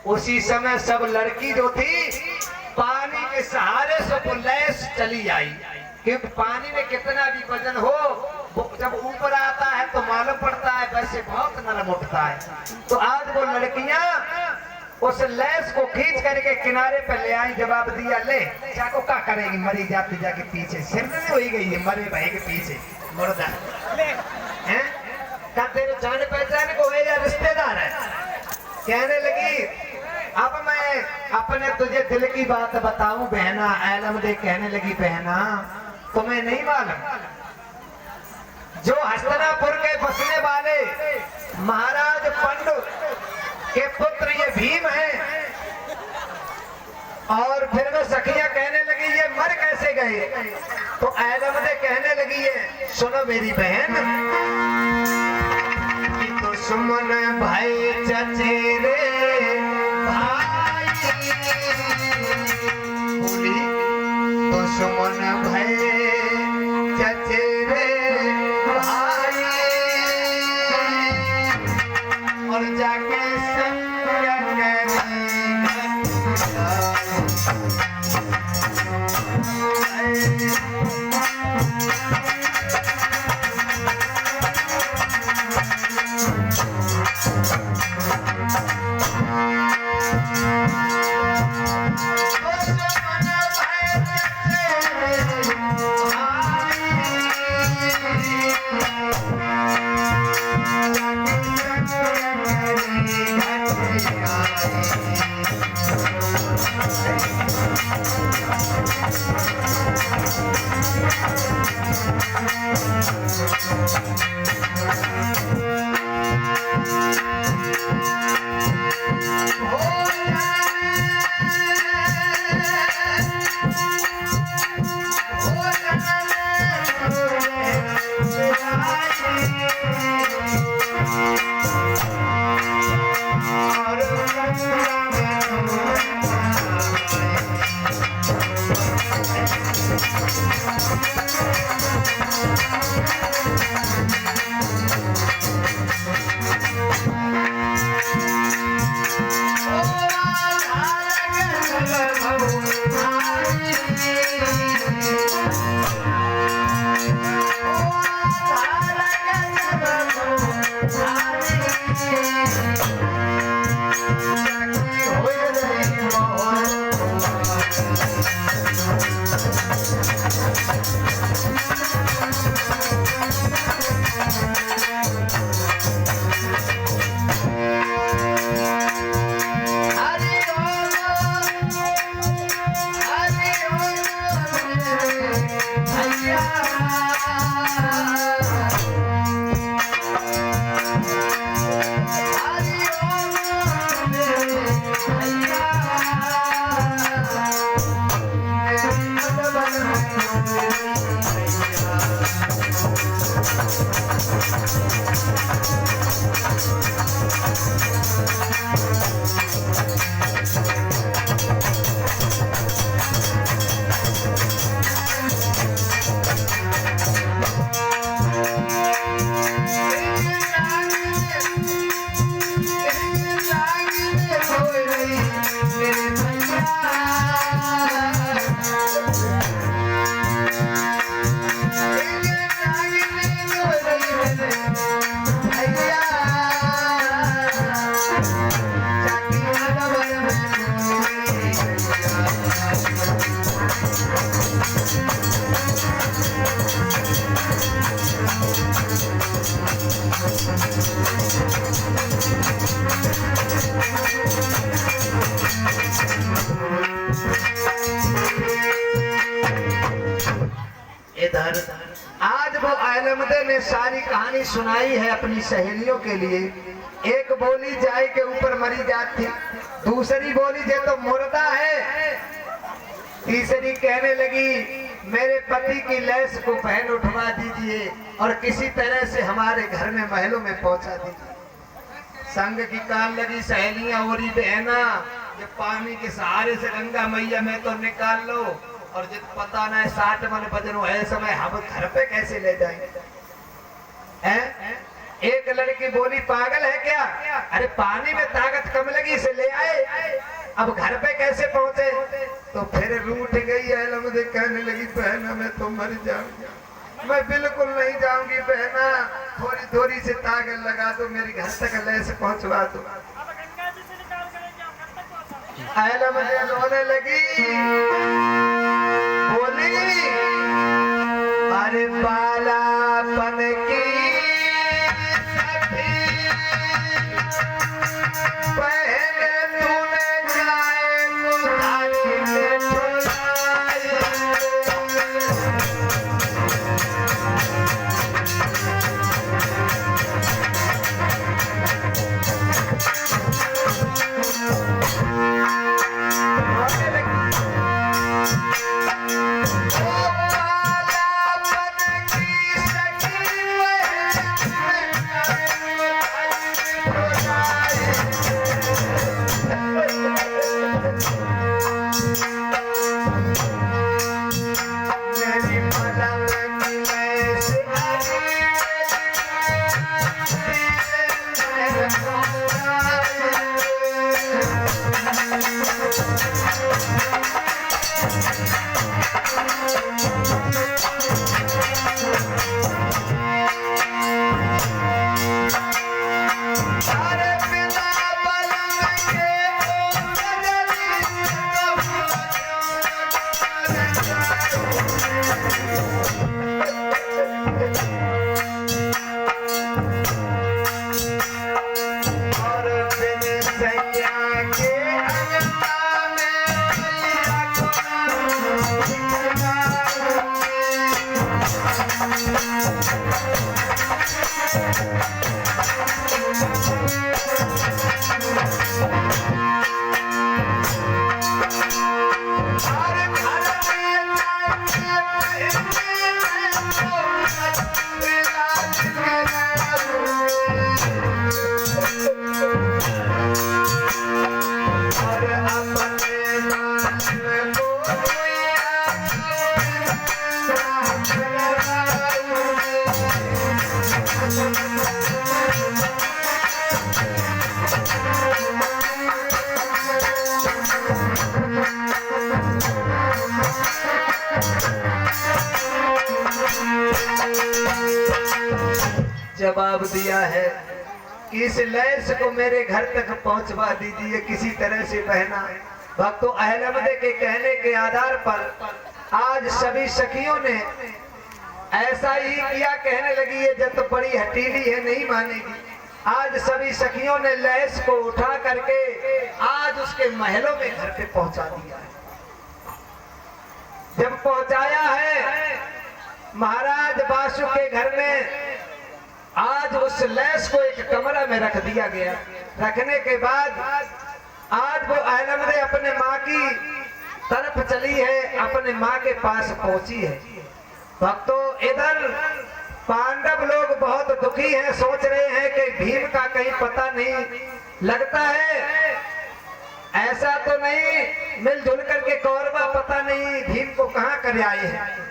उसी समय सब लड़की जो थी पानी के सहारे से वो लैस चली आई, क्योंकि पानी में कितना भी वजन हो जब ऊपर आता है तो मालूम पड़ता है वैसे बहुत नरम उठता है। तो आज वो लड़कियां उस लैस को खींच करके किनारे पर ले आई, जवाब दिया ले जाको क्या करेगी, मरी जाती जाके पीछे सिर में हो ही गई है, मरे भाई के पीछे मुर्दा हैं क्या तेरे जान पहचान को है या रिश्तेदार है। कहने लगी अब मैं अपने तुझे दिल की बात बताऊं बहना, ऐलम दे कहने लगी बहना तुम्हें नहीं मालूम जो हस्तिनापुर के बसने वाले महाराज पंडु के पुत्र ये भीम हैं। और फिर वो सखियां कहने लगी ये मर कैसे गए, तो ऐलम दे कहने लगी है सुनो मेरी बहन कि दुश्मन भाई चचेरे दुश्मन भय चचेरे भाई और जाके संग आज वो ऐलमदे ने सारी कहानी सुनाई है अपनी सहेलियों के लिए। एक बोली जाए के ऊपर मरी जाती, दूसरी बोली जे तो मुर्दा है, तीसरी कहने लगी मेरे पति की लैस को पहन उठवा दीजिए और किसी तरह से हमारे घर में महलों में पहुंचा दीजिए। संग की कान लगी सहेलियां और बहना, ये पानी के सहारे से गंगा मैया में तो निकाल लो, और जित पता ना 60 मन बजनो है समय हम घर पे कैसे ले जाएंगे? हैं? एक लड़की बोली पागल है क्या? अरे पानी में ताकत कम लगी इसे ले आए, अब घर पे कैसे पहुंचे? तो फिर रूठ गई है, मुझे कहने लगी बहना मैं तो मर जाऊंगी, मैं बिल्कुल नहीं जाऊंगी बहना, थोड़ी थोड़ी से ताकत लगा दो, मेरी घर तक लैस पहुंचवा दो। आयला मुझे रोने लगी, बोली अरे बालापन की पहले तूने जाए तो धागे में छुड़ाए, जवाब दिया है कि इस लैस को मेरे घर तक पहुंचवा दीजिए किसी तरह से बहना। भक्तों अहलमदे के कहने के आधार पर आज सभी सखियों ने ऐसा ही किया, कहने लगी ये जब तो बड़ी हटीली है नहीं मानेगी। आज सभी सखियों ने लैस को उठा करके आज उसके महलों में घर पे पहुंचा दिया है। जब पहुंचाया है महाराज बासु के घर में, आज उस लैस को एक कमरा में रख दिया गया। रखने के बाद आज वो अहलमदे अपने माँ की तरफ चली है, अपने माँ के पास पहुंची है। भक्तों इधर पांडव लोग बहुत दुखी हैं, सोच रहे हैं कि भीम का कहीं पता नहीं लगता है, ऐसा तो नहीं मिलजुल करके कौरवा पता नहीं भीम को कहाँ कर आए हैं।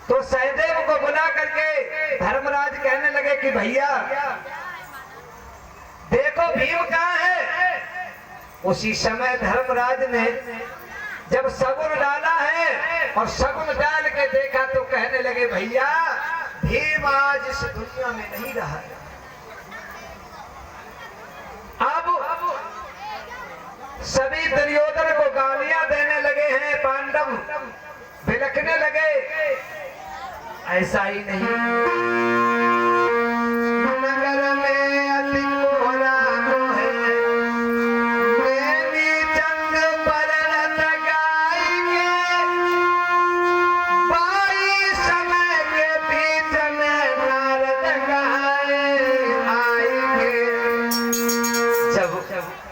तो सहदेव को बुला करके धर्मराज कहने लगे कि भैया देखो भीम कहाँ है। उसी समय धर्मराज ने जब शगुन डाला है और शगुन डाल के देखा तो कहने लगे भैया भीम आज इस दुनिया में नहीं रहा। अब सभी दुर्योधन को गालियां देने लगे हैं, पांडव बिलखने लगे। ऐसा ही नहीं, नगर में अति कोहरा है, मेरी चंद पर लगाएंगे, बाई समय के बीच में नारद गाए आएंगे। जब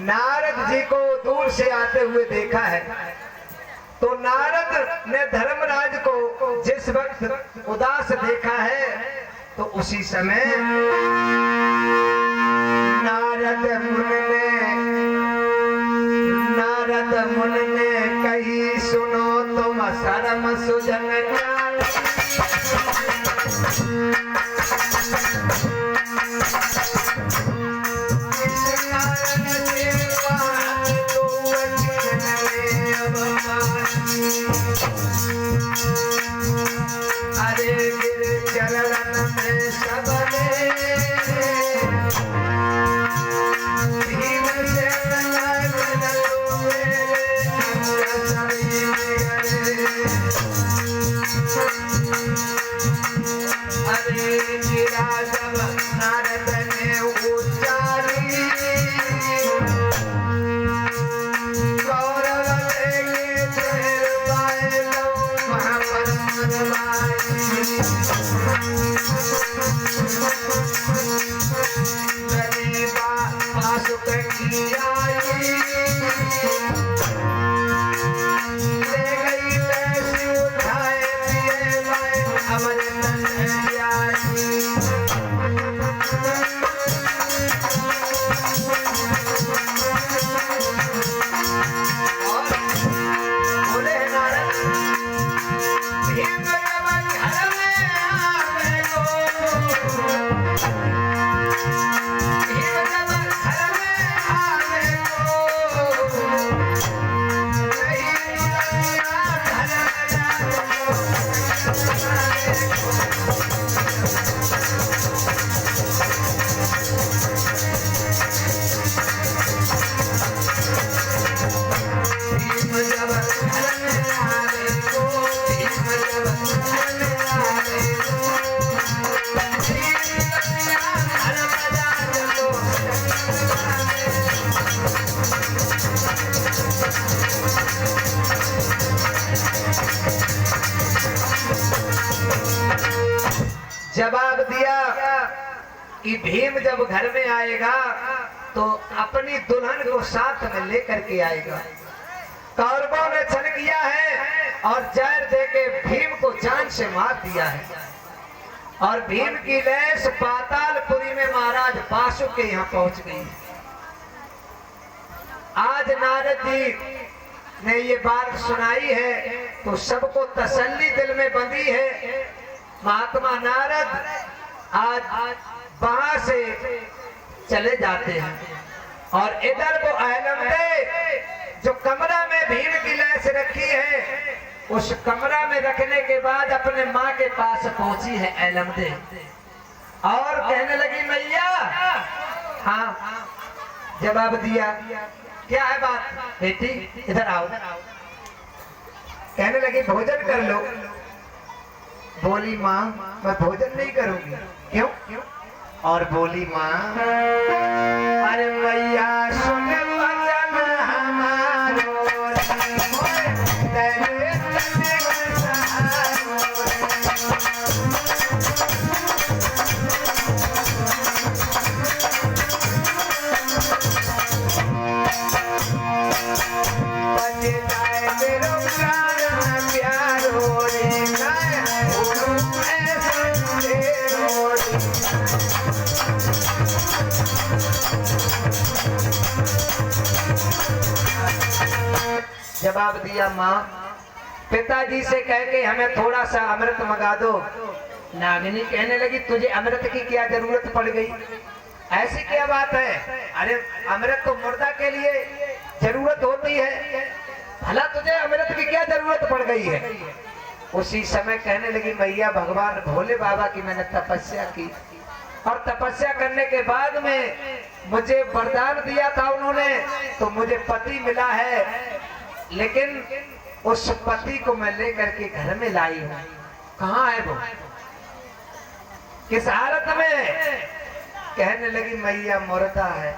नारद जी को दूर से आते हुए देखा है तो नारद ने धर्मराज को जिस वक्त उदास देखा है तो उसी समय नारद मुन ने कही सुनो तुम शर्म सुजन ज्ञान। अरे गिर चरण में सबने अरे गिरा जब नारद ने उच्चारी गौरव लेके चेर पाए लो गरीबा पासुक की आई ले गई पैसे उठाए दिए लाए अमर जवाब दिया कि भीम जब घर में आएगा तो अपनी दुल्हन को साथ में लेकर के आएगा। कौरवों ने छल किया है और जहर देके भीम को जान से मार दिया है और भीम की लैस पातालपुरी में महाराज बासुक के यहाँ पहुंच गई। आज नारद जी ने ये बात सुनाई है तो सबको तसल्ली दिल में बंधी है। महात्मा नारद आज वहां से चले जाते हैं और इधर वो ऐलमदे जो कमरा में भीम की लैस रखी है उस कमरा में रखने के बाद अपने माँ के पास पहुंची है ऐलमदे और कहने लगी मैया। हाँ जवाब दिया क्या है बात बेटी इधर आओ। कहने लगी भोजन कर लो। बोली माँ मैं भोजन नहीं करूंगी। क्यों? और बोली माँ अरे मैया सुन वचन हमारो जवाब दिया माँ पिताजी से कह के हमें थोड़ा सा अमृत मंगा दो। नागिनी कहने लगी तुझे अमृत की क्या जरूरत पड़ गई? ऐसी क्या बात है? अरे अमृत तो मुर्दा के लिए जरूरत होती है, भला तुझे अमृत की क्या जरूरत पड़ गई है? उसी समय कहने लगी मैया भगवान भोले बाबा की मैंने तपस्या की और तपस्या करने के बाद में मुझे वरदान दिया था उन्होंने तो मुझे पति मिला है, लेकिन उस पति को मैं लेकर के घर में लाई हूँ। कहाँ है वो? किस हालत में? कहने लगी मैया मुर्दा है।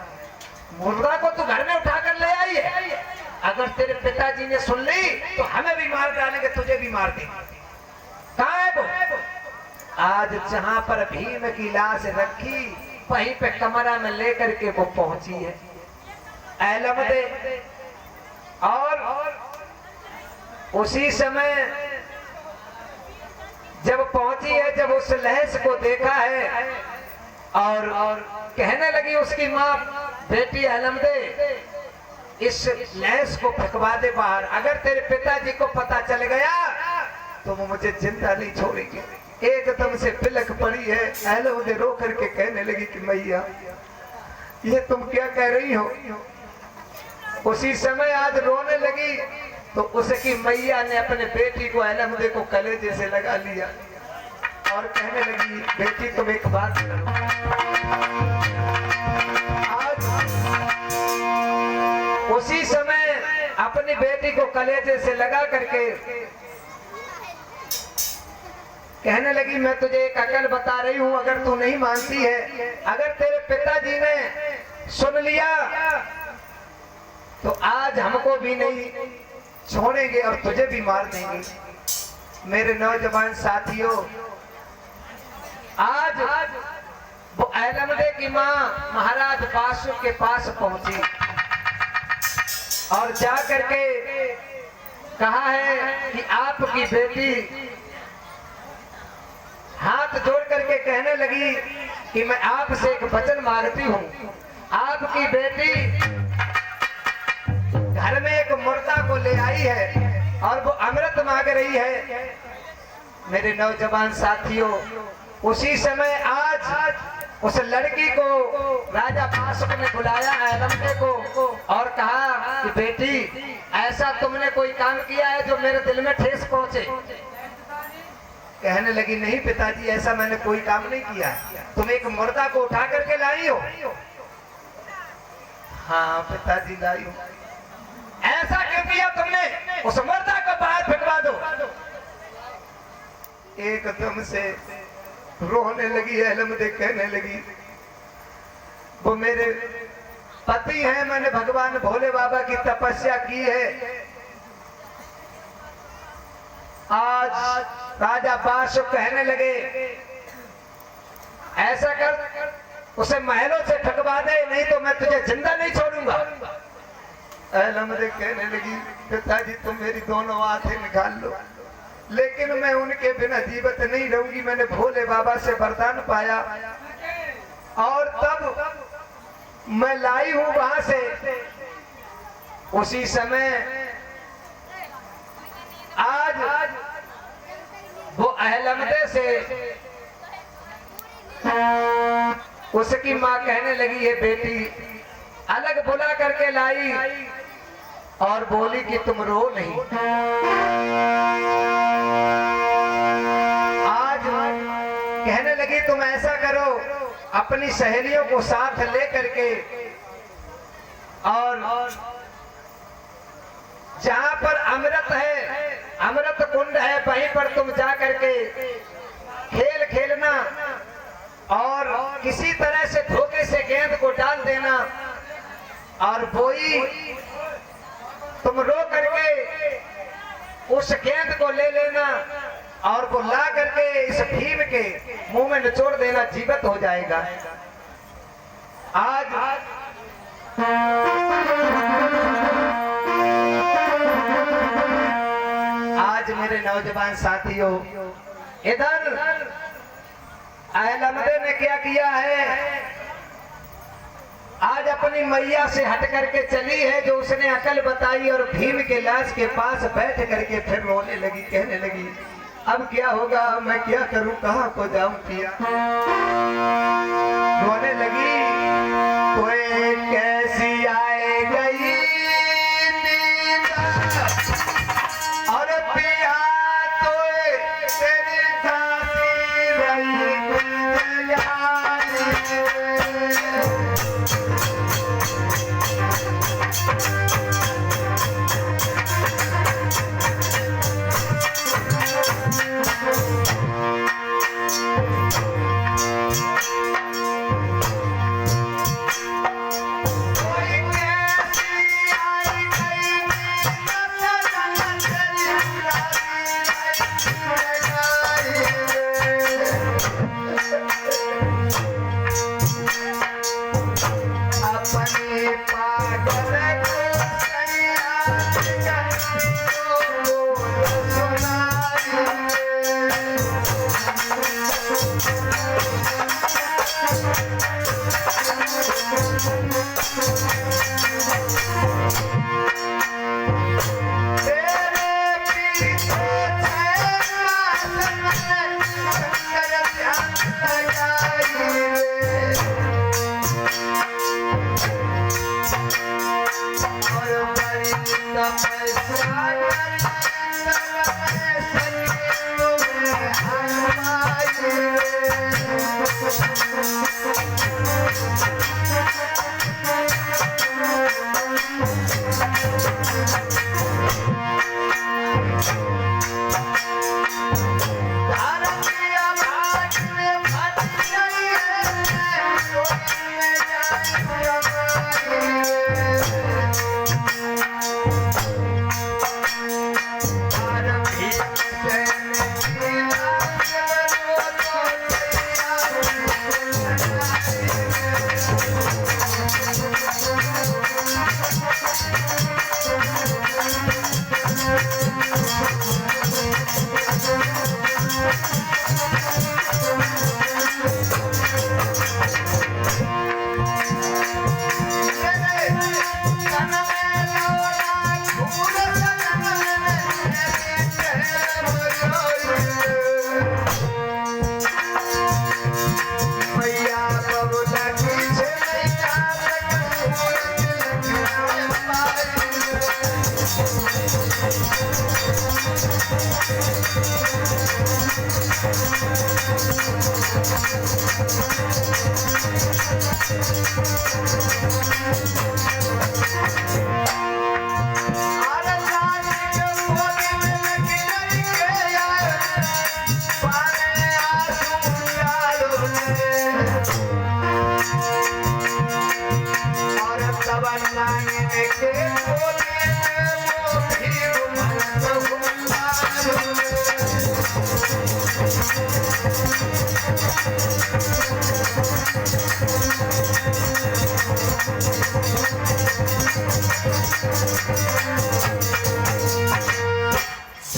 मुर्दा को तू घर में उठा कर ले आई है। अगर तेरे पिताजी ने सुन ली तो हमें भी मार डालेंगे, तुझे भी मार देंगे। कहाँ है वो? आज जहाँ पर भीम की लाश रखी वहीं पे कमरा में लेकर के वो पहुंची है ऐलमदे। और उसी समय जब पहुंची है, जब उस लहस को देखा है और कहने लगी उसकी माँ, बेटी अलम दे, इस लैस को फेंकवा दे बाहर, अगर तेरे पिताजी को पता चल गया तो वो मुझे जिंदा नहीं छोड़ेंगे। एकदम से पिलक पड़ी है। अलम दे रो करके कहने लगी कि मैया ये तुम क्या कह रही हो। उसी समय आज रोने लगी तो उसकी मैया ने अपने बेटी को अलमदे को कलेजे से लगा लिया और कहने लगी, बेटी तुम एक बात करो, आज उसी समय अपनी बेटी को कलेजे से लगा करके कहने लगी, मैं तुझे एक अकल बता रही हूं, अगर तू नहीं मानती है, अगर तेरे पिताजी ने सुन लिया तो आज हमको भी नहीं छोड़ेंगे और तुझे भी मार देंगे। मेरे नौजवान साथियों, आज वो अलमदे की माँ महाराज बासु के पास पहुंची और जा करके कहा है कि आपकी बेटी हाथ जोड़ करके कहने लगी कि मैं आपसे एक वचन मांगती हूँ। आपकी बेटी घर में एक मुर्दा को ले आई है और वो अमृत मांग रही है। मेरे नौजवान साथियों, उसी समय आज उस लड़की को राजा बासुक ने बुलाया अलमदे को और कहा कि बेटी ऐसा तुमने कोई काम किया है जो मेरे दिल में ठेस पहुंचे। कहने लगी, नहीं पिताजी, ऐसा मैंने कोई काम नहीं किया, तुम एक मुर्दा को उठा करके लाई हो। हाँ पिताजी लाई हूं। ऐसा क्यों किया तुमने, उस मुर्दा को बाहर फेंकवा दो। एकदम से रोने लगी अलमदे, कहने लगी, वो मेरे पति हैं, मैंने भगवान भोले बाबा की तपस्या की है। आज राजा बासु कहने लगे, ऐसा कर उसे महलों से ठगवा दे, नहीं तो मैं तुझे जिंदा नहीं छोड़ूंगा। अलमदे कहने लगी, पिताजी तुम मेरी दोनों आंखें निकाल लो, लेकिन मैं उनके बिना जीवित नहीं रहूंगी। मैंने भोले बाबा से वरदान पाया और तब मैं लाई हूं वहां से। उसी समय आज वो अलमदे से उसकी माँ कहने लगी, है बेटी अलग बुला करके लाई और बोली कि तुम रो नहीं। आज कहने लगी, तुम ऐसा करो, अपनी सहेलियों को साथ ले करके और जहां पर अमृत है, अमृत कुंड है, वहीं पर तुम जा करके खेल खेलना और किसी तरह से धोखे से गेंद को डाल देना और वही तुम रो करके उस गेंद को ले लेना और वो ला करके इस भीम के मुंह में निचोड़ देना, जीवित हो जाएगा। आज मेरे नौजवान साथियों, इधर अलमदे ने क्या किया है, आज अपनी मैया से हट करके चली है जो उसने अकल बताई और भीम के लाश के पास बैठ करके फिर रोने लगी, कहने लगी, अब क्या होगा, मैं क्या करूं, कहां को जाऊं पिया। रोने लगी, कोई कैसी आए गई नींद और पिया तो तेरी साथी रही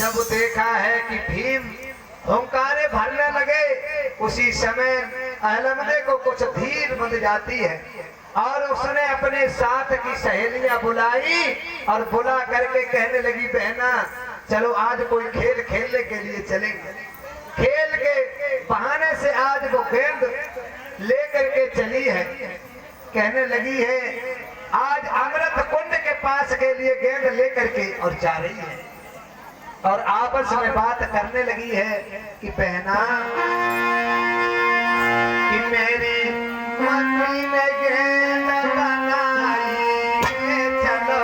जब देखा है कि भीम हुंकारे भरने लगे, उसी समय अहलमदे को कुछ धीर बंध जाती है और उसने अपने साथ की सहेलियां बुलाई और बुला करके कहने लगी, बहना चलो आज कोई खेल खेलने के लिए चलेंगे। खेल के बहाने से आज वो गेंद लेकर के चली है। कहने लगी है आज अमृत कुंड के पास के लिए गेंद लेकर के और जा रही है और आपस में बात करने लगी है कि बहना कि मेरी मम्मी ने गेंद बनाई चलो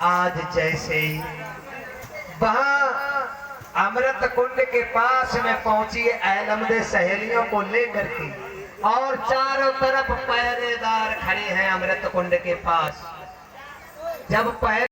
आज जैसे वहां अमृत कुंड के पास में पहुंची अहलमदे सहेलियों को लेकर के और चारों तरफ पहरेदार खड़े हैं अमृत कुंड के पास। जब